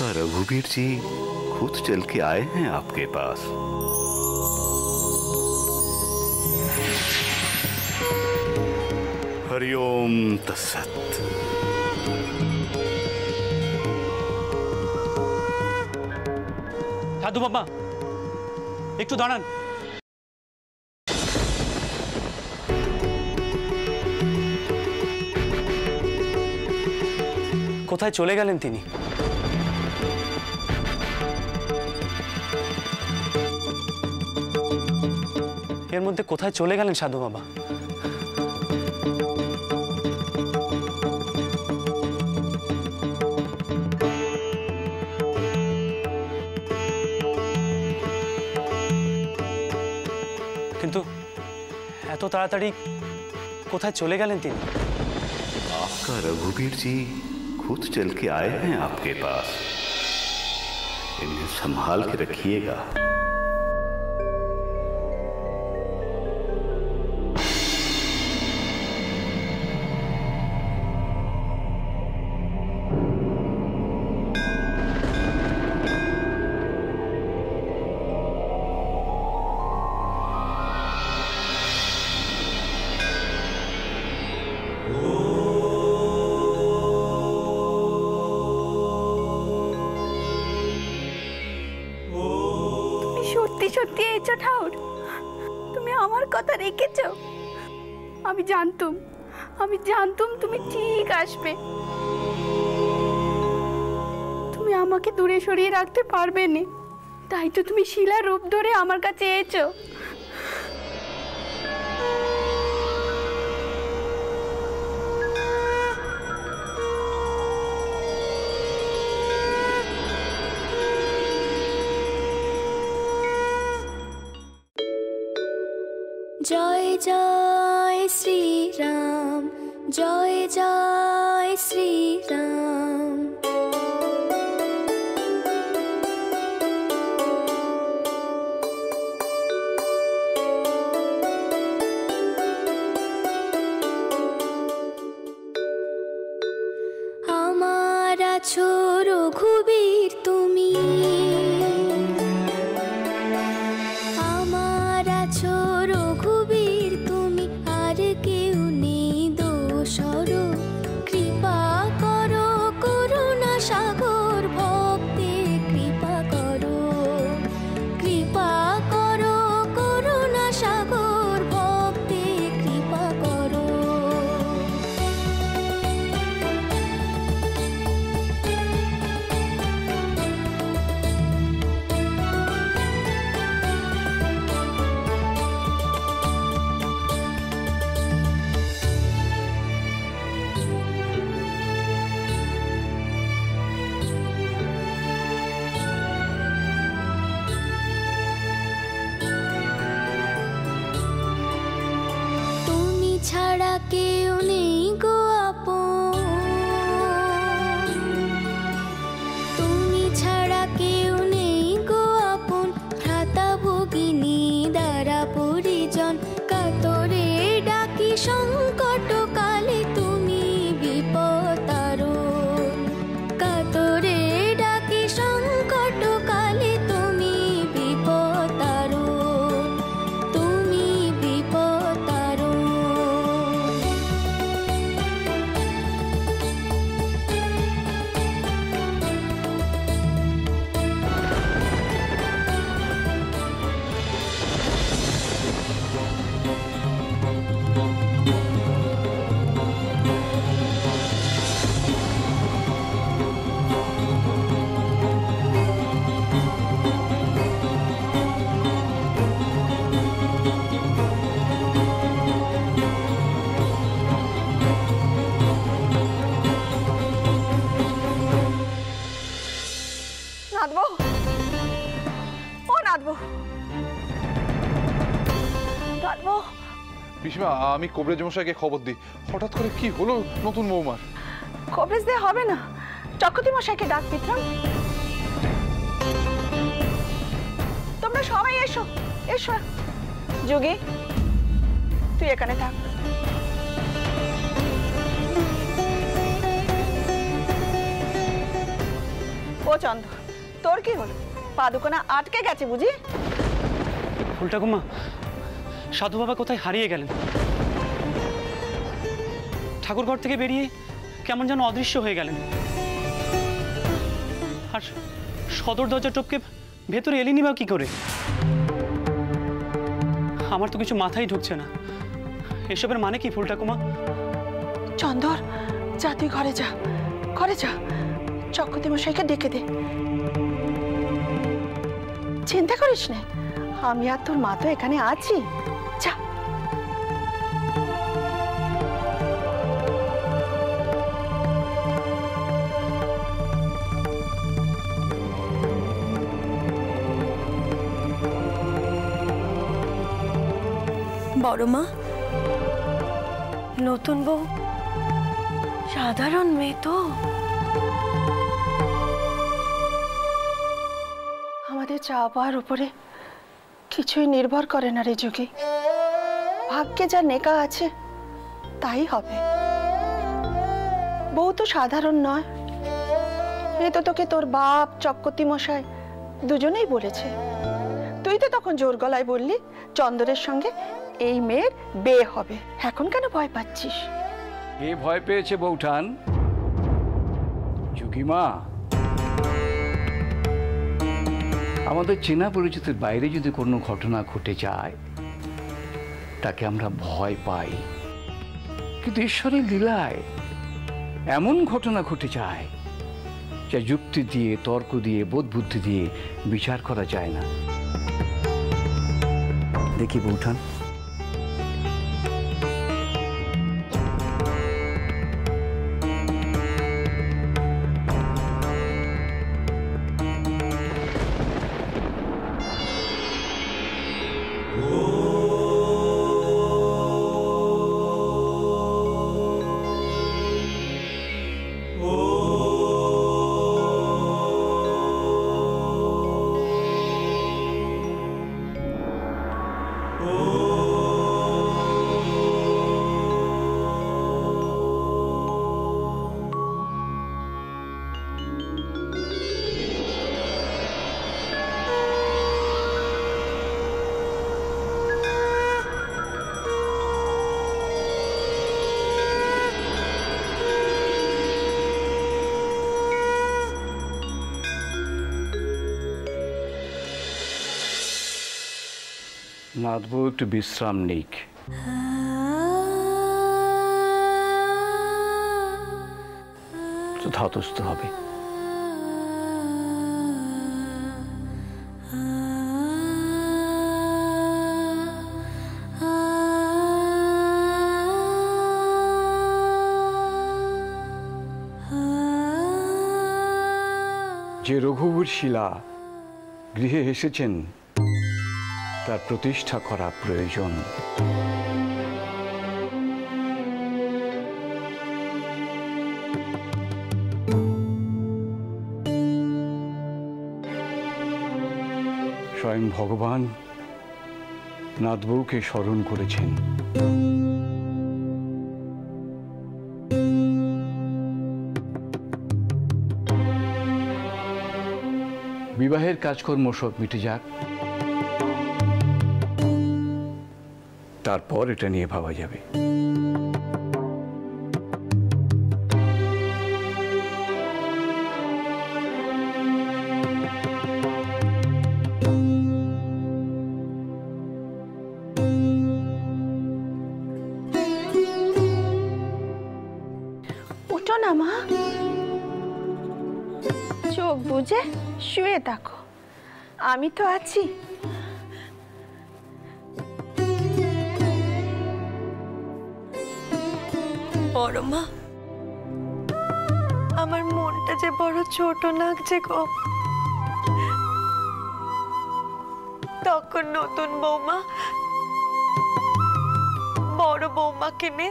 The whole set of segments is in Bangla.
आपका रघुवीर जी खुद चल के आए हैं आपके पास। हरिओम तत्सत। साधु बाबा একটু দাঁড়ান। কোথায় চলে গেলেন তিনি? এর মধ্যে কোথায় চলে গেলেন সাধু বাবা? কিন্তু এত তাড়াতাড়ি কোথায় চলে গেলেন তিনি? आपका रघुवीर जी खुद चल के आए हैं आपके पास। इन्हें संभाल के रखिएगा। সত্যি সত্যি এসো ঠাকুর, তুমি আমার কথা রেখেছো। আমি জানতুম তুমি ঠিক আসবে। তুমি আমাকে দূরে সরিয়ে রাখতে পারবে না, তাই তো তুমি শিলার রূপ ধরে আমার কাছে এসো। জয় জয় শ্রীরাম, জয় জয় শ্রীরাম। আমার আছো রঘুবীর তুমি, আমার আছো রঘুবীর তুমি, আর কেউ নেই দোসর। কৃপা করো করুণা সাগর, ভক্তে কৃপা করো, কৃপা করো করুণা সাগর, ভক্তে কৃপা করো। ছাড়া কেউ নেই গো আপন, তুমি ছাড়া কেউ নেই গো আপন। ভ্রাতা ভগিনী দ্বারা পরিজন, কাতরে ডাকি সংকট কালে তুমি বিপদারণ। কাতরে ডাকি সংকট কালে তুমি বিপদারণ, তুমি বিপদারণ। নাদবো, ও নাদবো, নাদবো। পিসিমা, আমি কবরেজ মশাইকে খবর দিই। হঠাৎ করে কি হলো নতুন বৌমার? কবরেজ দিয়ে হবে না, চক্রবর্তী মশাইকে ডাক বিক্রম। তোমরা সবাই এসো, এসো। যোগী, তুই এখানে থাক। ও ও চন্দ্র, তোর কি হলো? পা দুখানা আটকে গেছে বুঝি? ফুল ঠাকুমা, সাধু বাবা কোথায় হারিয়ে গেলেন? ঠাকুর ঘর থেকে বেরিয়ে কেমন যেন অদৃশ্য হয়ে গেলেন। আর সদর দরজা টপকে ভেতরে এলেনি বা কি করে? আমার তো কিছু মাথায় ঢুকছে না। এসবের মানে কি ফুল ঠাকুমা? চন্দর, যা তুই ঘরে যা, ঘরে যা, চক্রবর্তী মশাইকে ডেকে দে। চিন্তা করিস না, আমি আর তোর মা তো এখানে আছি। যা। বড় মা, নতুন বউ সাধারণ মেয়ে তো। আমাদের চাওয়া পাওয়ার উপরে কিছুই নির্ভর করে না রে যোগী। ভাগ্যে যা নেকা আছে তাই হবে। বউ তো সাধারণ নয়, এ তো তোকে তোর বাপ চক্রবর্তী মশাই দুজনেই বলেছে। তুই তো তখন জোর গলায় বললি চন্দরের সঙ্গে এই মেয়ের বিয়ে হবে। এখন কেন ভয় পাচ্ছিস? কে ভয় পেয়েছে বৌঠান? যোগীমা, আমাদের চেনা পরিচিতের বাইরে যদি কোনো ঘটনা ঘটে যায় তাকে আমরা ভয় পাই, কিন্তু ঈশ্বরের লীলায় এমন ঘটনা ঘটে যায় যা যুক্তি দিয়ে, তর্ক দিয়ে, বোধ বুদ্ধি দিয়ে বিচার করা যায় না। দেখি বৌঠান, নাথবউ একটু বিশ্রাম নিক। তো ধাতস্থ হবে। যে রঘুবীর শিলা গৃহে এসেছেন তার প্রতিষ্ঠা করা প্রয়োজন। স্বয়ং ভগবান নাথবউকে স্মরণ করেছেন। বিবাহের কাজকর্ম সব মিটে যাক, তারপর এটা নিয়ে ভাবা যাবে। উঠো না মা, চোখ বুজে শুয়ে থাকো, আমি তো আছি। বড় মা, আমার মনটা যে বড় ছোট লাগছে গো। তখন নতুন বৌমা বড় বৌমাকে নে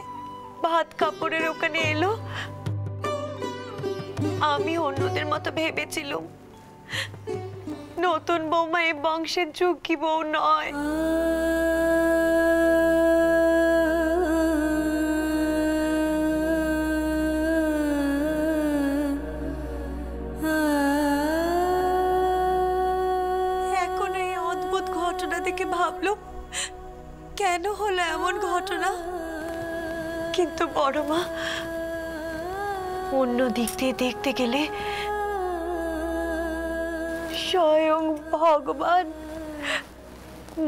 ভাত কাপড়ের ওখানে এলো। আমি অন্যদের মতো ভেবেছিলাম নতুন বৌমা এই বংশের যোগ্যী বউ নয়। থেকে ভাবলো কেন হলো এমন ঘটনা, কিন্তু বড় মা অন্য দিক দিয়ে দেখতে গেলে স্বয়ং ভগবান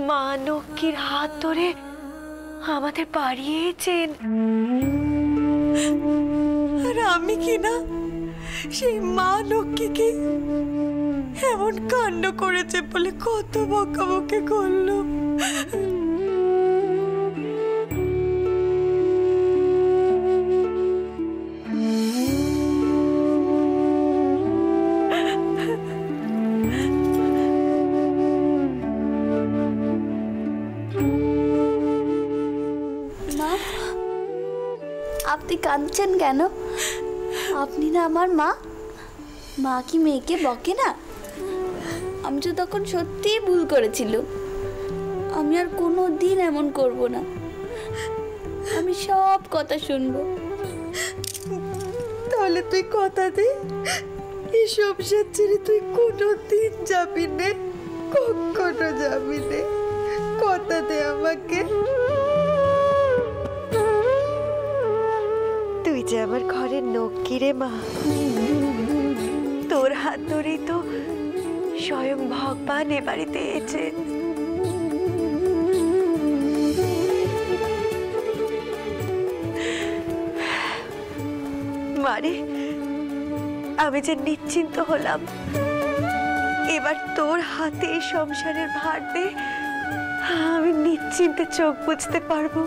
মা লক্ষ্মীর হাত ধরে আমাদের বাড়িয়েছেন। আর আমি কিনা সেই মা লক্ষ্মীকে এমন কাণ্ড করেছে বলে কত বকাবকি করলো। আপনি কাঁদছেন কেন? আপনি না আমার মা। মা কি মেয়েকে বকে না? আমি তো তখন সত্যিই ভুল করেছিল। আমি আর কোনো দিন এমন করব না। আমি সব কথা শুনবো। তাহলে তুই কথা দে এই সংসার ছেড়ে তুই কোনোদিন যাবি না, কখনো যাবি না। কথা দে আমাকে। তুই যে আমার ঘরের লক্ষ্মী রে মা, তোর হাত ধরেই তো স্বয়ং ভগবান এ বাড়িতে এসেছে। মারে আমি যে নিশ্চিন্ত হলাম, এবার তোর হাতে এই সংসারের ভার দে, আমি নিশ্চিন্তে চোখ বুঝতে পারবো।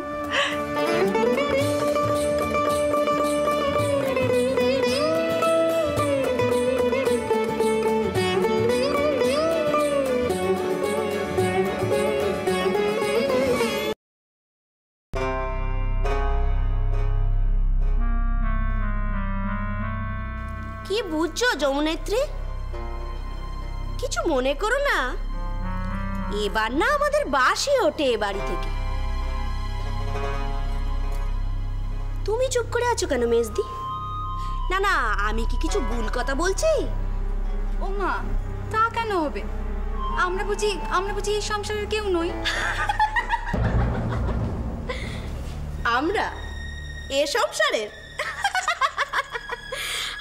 কি বুঝছো যমুনেত্রী? কিছু মনে করো না, এবার না আমাদের বাসি ওঠে এ বাড়ি থেকে। তুমি চুপ করে আছো কেন মেজদি? না না, আমি কি কিছু ভুল কথা বলছি? ও মা, তা কেন হবে? আমরা বুঝি এই সংসারের কেউ নই। আমরা এ সংসারের?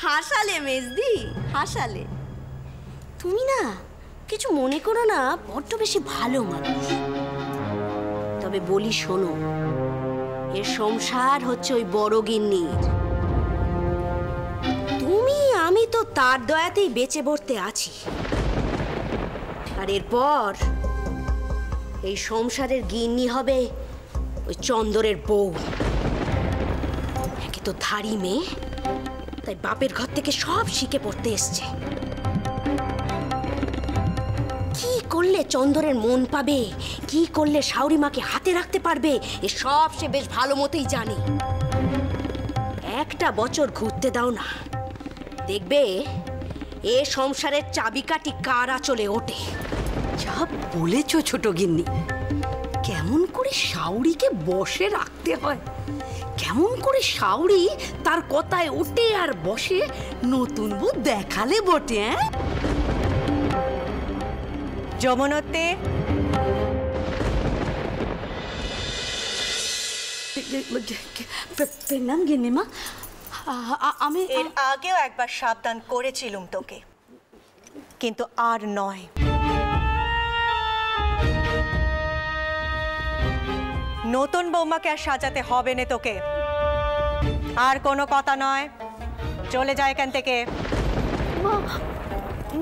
হাসালে মেজদি, হাসালে। তুমি না কিছু মনে করো না, বড্ড বেশি ভালো মানুষ। তবে বলি শোনো, এর সংসার হচ্ছে ওই বড় গিন্নির। তুমি আমি তো তার দয়াতেই বেঁচে বসতে আছি। আর এরপর এই সংসারের গিন্নি হবে ওই চন্দরের বউ। একে তো ধাড়ি মেয়ে, তাই বাপের ঘর থেকে সব শিখে পড়তে এসছে। কি করলে চন্দরের মন পাবে, কি করলে শাওরি মাকে হাতে রাখতে পারবে, এ সব সে বেশ ভালো মতোই জানে। একটা বছর ঘুরতে দাও না, দেখবে এ সংসারের চাবিকাঠি কার আঁচলে ওঠে। যা বলেছো ছোট গিন্নি, কেমন করে শাওরিকে বসে রাখতে হয়, কেমন করে শাওরি তার কথায় ওঠে আর বসে, নতুন বউ দেখালে বটে। যমুনতে প্রণাম গিন্নিমা। আমি এর আগেও একবার সাবধান করেছিলুম তোকে, কিন্তু আর নয়। নতুন বৌমাকে আর সাজাতে হবে না তোকে। আর কোনো কথা নয়, চলে যায় এখান থেকে।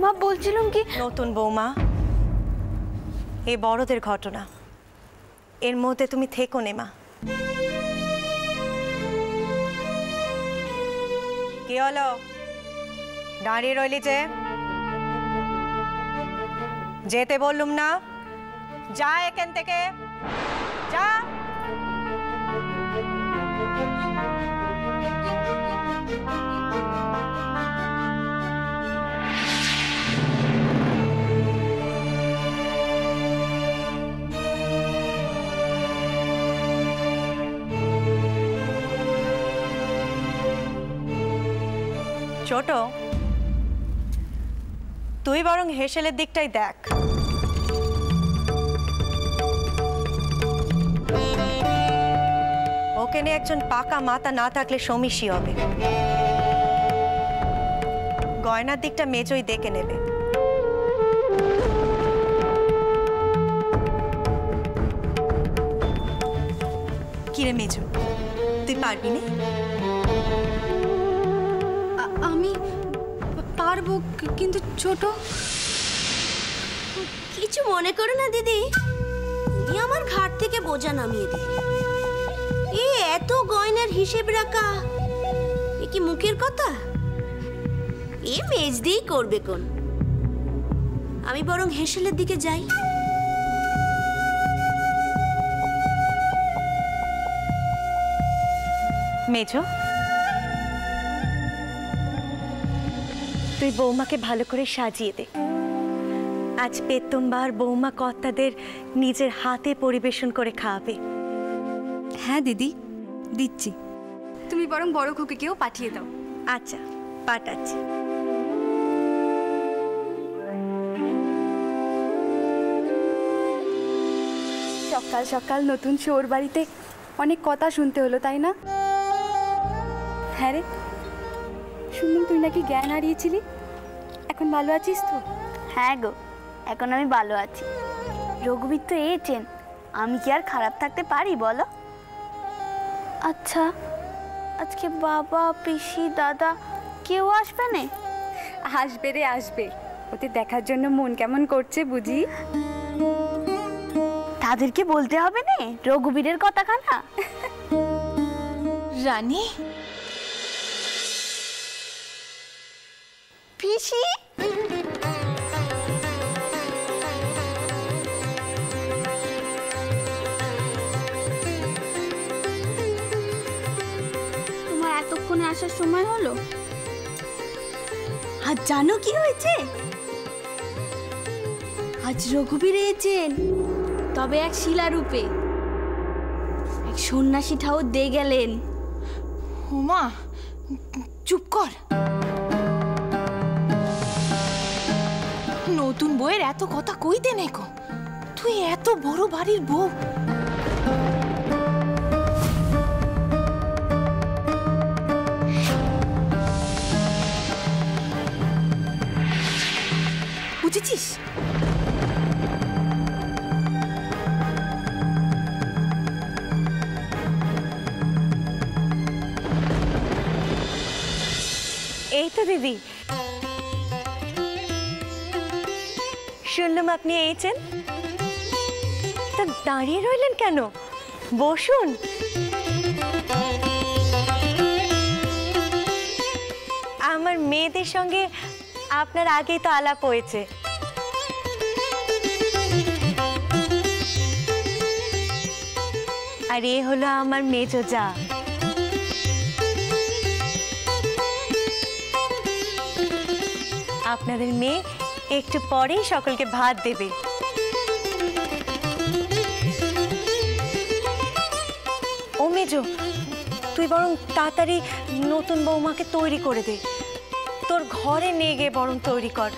মা বলছিলাম কি, নতুন বৌমা এ বড়দের ঘটনা, এর মধ্যে তুমি থেকো নে মা। কি হলো, দাঁড়িয়ে রইলি যে? যেতে বললুম না? যা এখান থেকে, যা। ছোট, তুই বরং হেসেলের দিকটাই দেখ। পকেনে একজন পাকা মাথা না থাকলে সমস্যা হবে। গয়নার দিকটা মেজোই দেখে নেবে। কিরে মেজো, তুই পারবি না? আমি পারবো, কিন্তু ছোট। কিছু মনে করো না দিদি, তুমি আমার ঘাট থেকে বোঝা নামিয়ে দিলে। এত গয়নার হিসেব রাখা এ কি মুখের কথা? মেজ দিয়েই করবে কোন। আমি বরং হেসেলের দিকে যাই। মেজো, তুই বৌমাকে ভালো করে সাজিয়ে দে। আজ পেতম্বার বৌমা কর্তাদের নিজের হাতে পরিবেশন করে খাওয়াবে। হ্যাঁ দিদি, দিচ্ছি। তুমি বরং বড় খোকেও পাঠিয়ে দাও। আচ্ছা, পাঠাচ্ছি। সকাল সকাল নতুন শোর বাড়িতে অনেক কথা শুনতে হলো, তাই না? হ্যাঁ রে, শুনলাম তুই নাকি জ্ঞান হারিয়েছিলি। এখন ভালো আছিস তো? হ্যাঁ গো, এখন আমি ভালো আছি। রঘুবীর তো এসেছেন, আমি কি আর খারাপ থাকতে পারি বলো? আচ্ছা, আজকে বাবা, পিসি, দাদা কেউ আসবে না? আসবে রে, আসবে। ওদের দেখার জন্য মন কেমন করছে বুঝি। তাদেরকে বলতে হবে না রঘুবীরের কথাখানা। রানী, পিসি, তোমার এতক্ষণে আসার সময় হলো? আজ জানো কি হয়েছে? আজ রঘুবীর এসেছেন, তবে এক শিলারূপে। এক সন্ন্যাসী ঠাকুর দিয়ে গেলেন। উমা, চুপ কর। নতুন বউয়ের এত কথা কইতে নেকো। তুই এত বড় বাড়ির বউ। বুঝেছিস? এই তো দিদি, শুনলাম আপনি এসেছেন। তা দাঁড়িয়ে রইলেন কেন? বসুন। আমার মেয়েদের সঙ্গে আপনার আগেই তো আলাপ হয়েছে। আর এ হলো আমার মেজো যা। আপনাদের মেয়ে একটু পরেই সকলকে ভাত দেবে। ও মেজো, তুই বরং তাড়াতাড়ি নতুন বৌমাকে তৈরি করে দে। তোর ঘরে নিয়ে গিয়ে বরং তৈরি কর,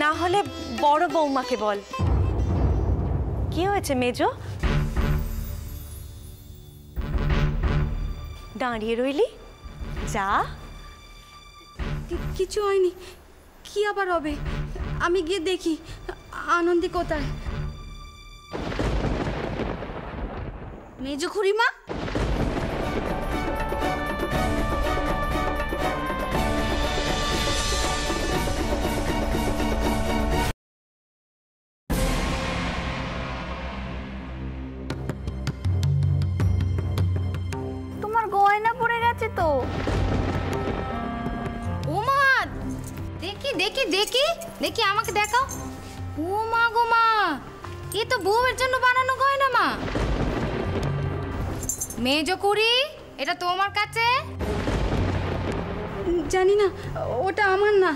না হলে বড় বৌমাকে বল। কি হয়েছে মেজো? দাঁড়িয়ে রইলি, যা। কিছু হয়নি। কি আবার হবে? আমি গিয়ে দেখি আনন্দী কোথায়। মেজো খুড়িমা, তোমার গয়না পড়ে গেছে তো। ওমা, দেখি দেখি দেখি দেখি, আমাকে দেখাও। ও মা গো মা, এ তো বউয়ের জন্য বানানো গয়না মা। মেজো খুড়ি, এটা তোমার কাছে? জানি না, ওটা আমার না।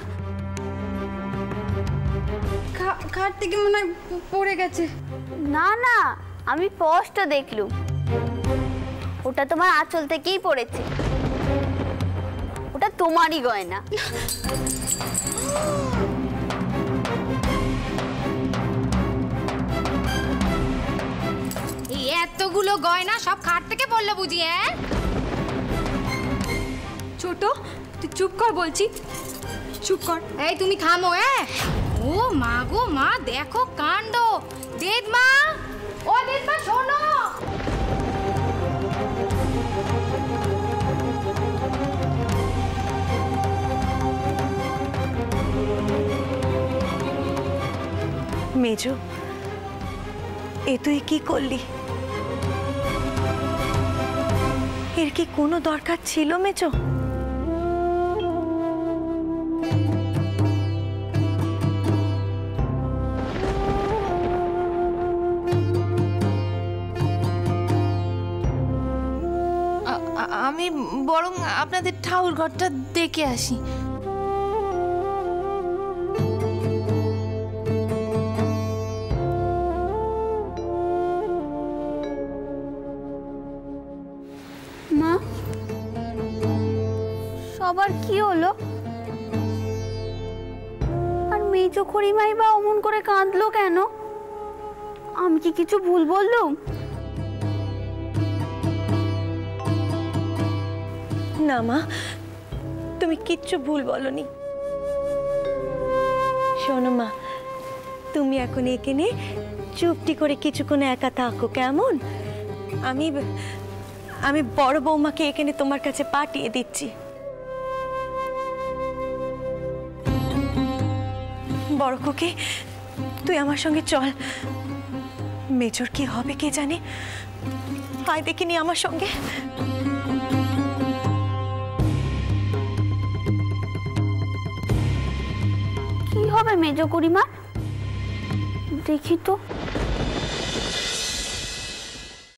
খাট থেকে মনে হয় পড়ে গেছে। না না, আমি স্পষ্ট দেখলুম ওটা তোমার আঁচল থেকেই পড়েছে। ওটা তোমারই গয়না। এই এত এতগুলো গয়না সব খাট থেকে পড়লো বুঝি? হ্যাঁ ছোট, তুই চুপ কর বলছি, চুপ কর। এই তুমি থামো। ও মা গো মা, দেখো কাণ্ড। দেদমা, ও দেদমা শোনো। মেজো, এ তুই কি করলি? এর কি কোনো দরকার ছিল মেজো? আমি বরং আপনাদের ঠাকুর ঘরটা দেখে আসি। মা, সবার কি হলো? আর মেজো খুড়িমাই বা অমন করে কাঁদলো কেন? আমি কি কিছু ভুল বললুম? না মা, তুমি কিচ্ছু ভুল বলনি। শোনো মা, তুমি এখন এখানে চুপটি করে কিছুক্ষণ একা থাকো, কেমন? আমি বড় বৌমাকে এখানে তোমার কাছে পাঠিয়ে দিচ্ছি। বড় খুকি, তুই আমার সঙ্গে চল। মেজর কি হবে কে জানে। আয় দেখিনি আমার সঙ্গে। কি হবে মেজো খুড়িমা? দেখি তো।